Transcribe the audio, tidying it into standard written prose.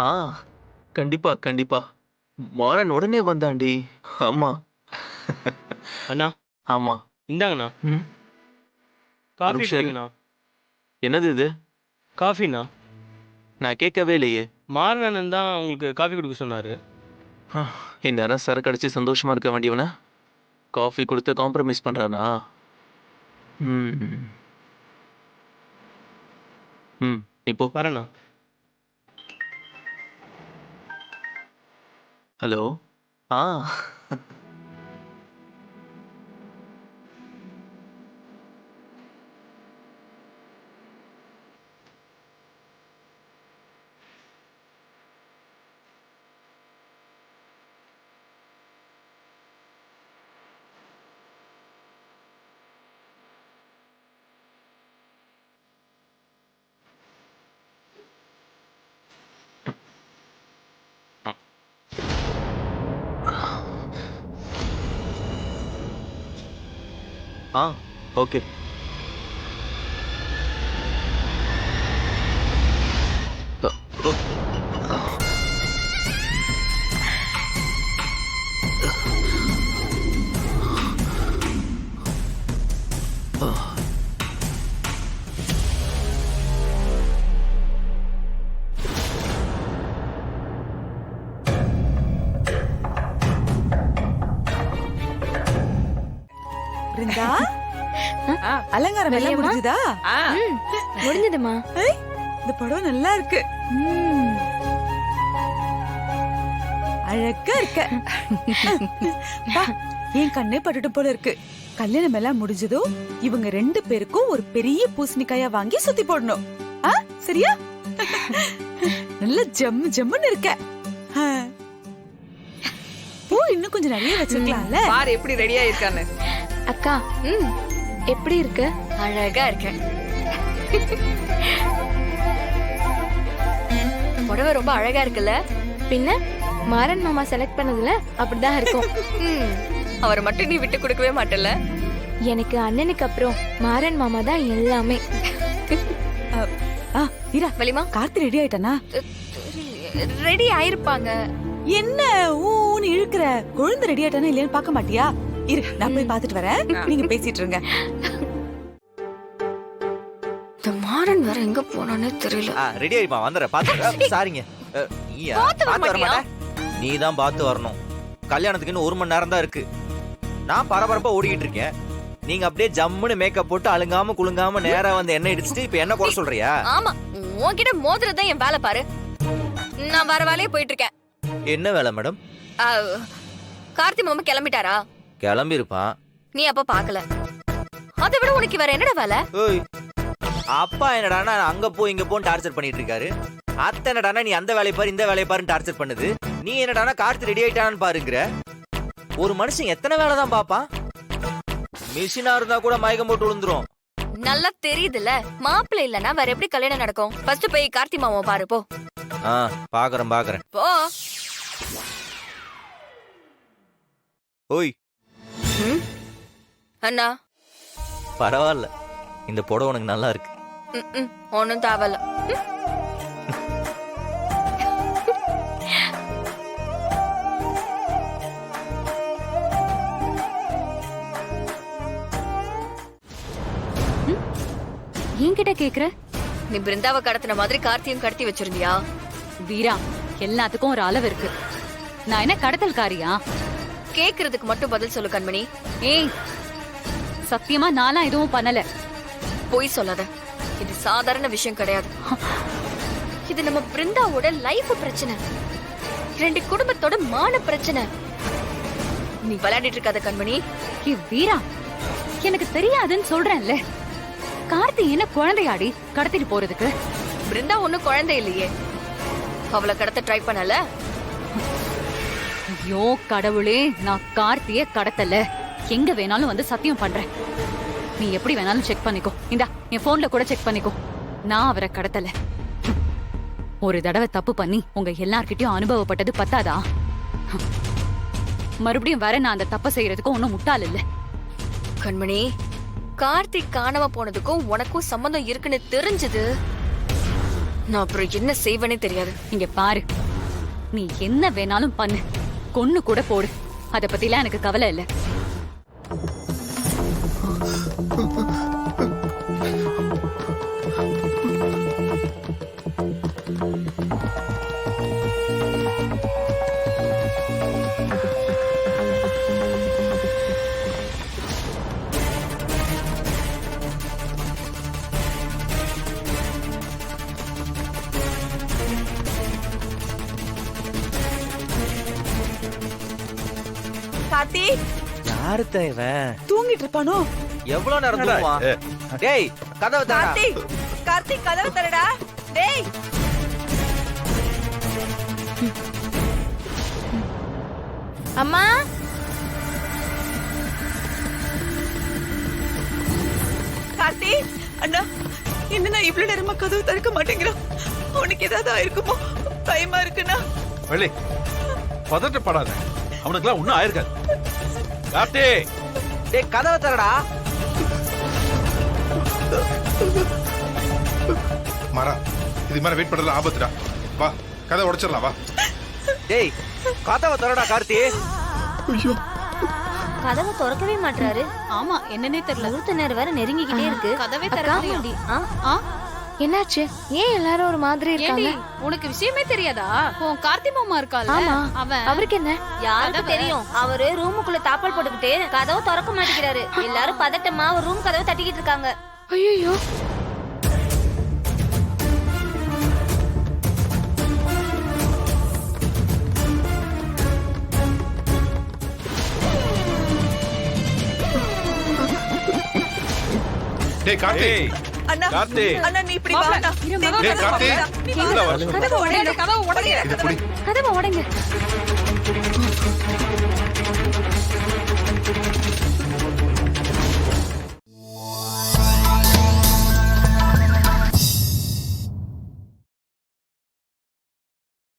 ஆ கண்டிப்பா, கண்டிப்பா. மாறன் உடனே வந்தான்டி. ஆமா. அண்ணா ஆமா. இந்தாங்கண்ணா. ம். ஒரு காஃபி நிமிஷம் இரு. குடிங்கண்ணா. என்னது இது? காஃபிண்ணா. நான் கேட்கவே இல்லையே. மாறன் தான் உங்களுக்கு காஃபி குடிக்க சொன்னாரு. இந்நேரம் சரக்கு அடிச்சு சந்தோஷமா இருக்க வேண்டியவன, காஃபி குடுத்து காம்ப்ரமைஸ் பண்றானா? ம். ம். நீ போ. வரேண்ணா. ஹலோ? ஆ. ஆ. ஓகே. அ ஒ பிருந்தா, அலங்காரம் எல்லாம் வெளியம்மா? முடிஞ்சுதா? முடிஞ்சதுமா. இந்த படம் நல்லா இருக்கு. அழகா இருக்க. பா, என் கண்ணே பட்டுட்டு போல இருக்கு. கல்யாணம் எல்லாம் முடிஞ்சதும் இவங்க 2 பேருக்கும் ஒரு பெரிய பூசணிக்காயா வாங்கி சுத்தி போடணும். சரியா? நல்ல ஜம்மு ஜம்முன்னு இருக்க. பூ இன்னும் கொஞ்சம் நிறைய வச்சிருக்கலாம்ல. பாரு எப்படி ரெடியா இருக்கான்னு. அக்கா எப்படி இருக்க? அழகா இருக்கேன். புடவை ரொம்ப அழகா இருக்குல்ல. பின்ன மாறன் மாமா செலக்ட் பண்ணதுல அப்படிதான் இருக்கும். அவரை மட்டும் நீ விட்டு கொடுக்கவே மாட்டல. எனக்கு அண்ணனுக்கு அப்புறம் மாறன் மாமா தான் எல்லாமே. வீரா, வலிமா கார்த்தி ரெடி ஆயிட்டானா? ரெடி ஆயிருப்பாங்க. என்ன ஊன்னு இழுக்கிற? குழந்தை ரெடி ஆயிட்டானா இல்லையான்னு பார்க்க மாட்டியா? இரு, நான் போய் பார்த்துட்டு வரேன். நீங்க பேசிட்டு இருங்க. இந்த மாறன் வேற எங்க போனானே தெரியல. ரெடி ஆயிப்பா, வந்துடுறேன். பாத்து சாரிங்க. நீயா பாத்து வர பாத்து வர மாட்டியா? மாட்டேன். நீ தான் பாத்து வரணும். கல்யாணத்துக்கு இன்னும் 1 மணி நேரம் தான் இருக்கு. நான் பரபரப்பா ஓடிக்கிட்டு இருக்கேன். நீங்க அப்படியே ஜம்முன்னு மேக்கப் போட்டு அழுங்காம குலுங்காம நேரா வந்து எண்ணெய் இடிச்சிட்டு இப்ப என்ன குறை சொல்றியா? ஆமா, உன்கிட்ட மோதுறதுதான் என் வேலை பாரு. நான் வர வேலையே போயிட்டு இருக்கேன். என்ன வேலை மேடம்? கார்த்தி மாமா கிளம்பிட்டாரா? கிளம்பி இருப்பான். நீ அப்ப பாக்கல. அதை விட உனக்கு வேற என்னடா வேலை? ஓய், அப்பா என்னடானா அங்க போ இங்க போன்னு டார்ச்சர் பண்ணிட்டு இருக்காரு. அத்தை என்னடானா நீ அந்த வேலையை பாரு இந்த வேலையை பாருன்னு டார்ச்சர் பண்ணுது. நீ என்னடானா கார்த்தி ரெடி ஆயிட்டான்னு பாருங்கிற. ஒரு மனுஷன் எத்தனை வேலை தான் பாப்பான்? மிஷினா இருந்தா கூட மயக்கம் போட்டு விழுந்துரும். நல்லா தெரியுதுல்ல. மாப்பிள்ளை இல்லனா வேற எப்படி கல்யாணம் நடக்கும்? ஃபர்ஸ்ட் போய் கார்த்தி மாமா பாரு போ. பாக்குறேன். போ. ஓய் அண்ணா, பரவாயில்ல, இந்த புடவை உனக்கு நல்லா இருக்கு. ஒன்னும் தேவையில்ல. என்கிட்ட கேக்குற? நீ பிருந்தாவை கடத்தின மாதிரி கார்த்தியும் கடத்தி வச்சிருந்தியா? வீரா, எல்லாத்துக்கும் ஒரு அளவு இருக்கு. நான் என்ன கடத்தல்காரியா? கேக்குறதுக்கு மட்டும் பதில் சொல்லு கண்மணி. ஏய், சத்தியமா நான்லாம் எதுவும் பண்ணல. பொய் சொல்லாத. இது சாதாரண விஷயம் கிடையாது. இது நம்ம பிருந்தாவோட லைஃப் பிரச்சனை. 2 குடும்பத்தோட மான பிரச்சனை. நீ விளையாடிட்டு இருக்காத கண்மணி. ஏய் வீரா, எனக்கு தெரியாதுன்னு சொல்றேன்ல. கார்த்தி என்ன குழந்தையாடி கடத்திட்டு போறதுக்கு? பிருந்தா ஒண்ணும் குழந்தை இல்லையே. அவளை கடத்த ட்ரை பண்ணல. ஐயோ கடவுளே, நான் கார்த்திய கடத்தல. எங்க வேணாலும் வந்து சத்தியம் பண்றேன். நீ எப்படி வேணாலும் செக் பண்ணிக்கோ. இந்தா என் போன்ல கூட செக் பண்ணிக்கோ. நான் அவரை கடத்தல. ஒரு தடவை தப்பு பண்ணி உங்க எல்லார்கிட்டயும் அனுபவப்பட்டது பத்தாதா? மறுபடியும் வர நான் அந்த தப்பை செய்யறதுக்கும் ஒன்னும் முட்டாள் இல்ல. கண்மணி, கார்த்திக் காணாம போனதுக்கும் உனக்கும் சம்பந்தம் இருக்குன்னு தெரிஞ்சது நான் அப்புறம் என்ன செய்வேனே தெரியாது. இங்க பாரு, நீ என்ன வேணாலும் பண்ணு, கொன்னு கூட போடு, அத பத்திலாம் எனக்கு கவலை இல்ல. கார்த்தி யாருத்த இவன்? தூங்கிட்டு இருப்பானோ? எவ்வளவு நேரம் தூங்குவான்? டேய் கதவை தரடா. கார்த்தி கதவு தரடா. டேய் அம்மா கார்த்தி அண்ணா, என்ன இவ்வளவு நேரமா கதவு திறக்க மாட்டேங்கிறான்? உனக்கு ஏதாவது ஆயிருக்குமோ? பயமா இருக்குண்ணா. வள்ளி பதட்டப்படாத, அவனுக்குலாம் ஒண்ணும் ஆயிருக்காது. கார்த்தி டேய் கதவை தரடா. மாறா, இது மாதிரி வெயிட் பண்றதுல ஆபத்துடா. வா கதை உடைச்சிடலாம் வா. டேய் கதவை தரடா கார்த்தி. கதவை திறக்கவே மாட்டாரு. ஆமா, என்னன்னே தெரியல. முகூர்த்த நேரம் வேற நெருங்கிக்கிட்டே இருக்கு. கதவே அக்கா, திறக்கலையா? என்னாச்சு? ஏன் எல்லாரும் ஒரு மாதிரி இருக்காங்க? உனக்கு விஷயமே தெரியாதா? உன் கார்த்தி மாமா இருக்கால, ஆமா, அவன் அவருக்கு என்ன? யாருக்கு தெரியும்? அவரு ரூமுக்குள்ள தாப்பால் போட்டுக்கிட்டு கதவை திறக்க மாட்டேங்கிறாரு. எல்லாரும் பதட்டமா ஒரு ரூம் கதவை தட்டிக்கிட்டு இருக்காங்க. ஐயோ, டேய் கார்த்தி, அண்ணா கார்த்தி அண்ணா நீ இப்படி வா அண்ணா. டேய் கார்த்தி, உள்ள வா. கதவு உடைங்க, கதவு உடைங்க. இது புடி. கதவை உடைங்க.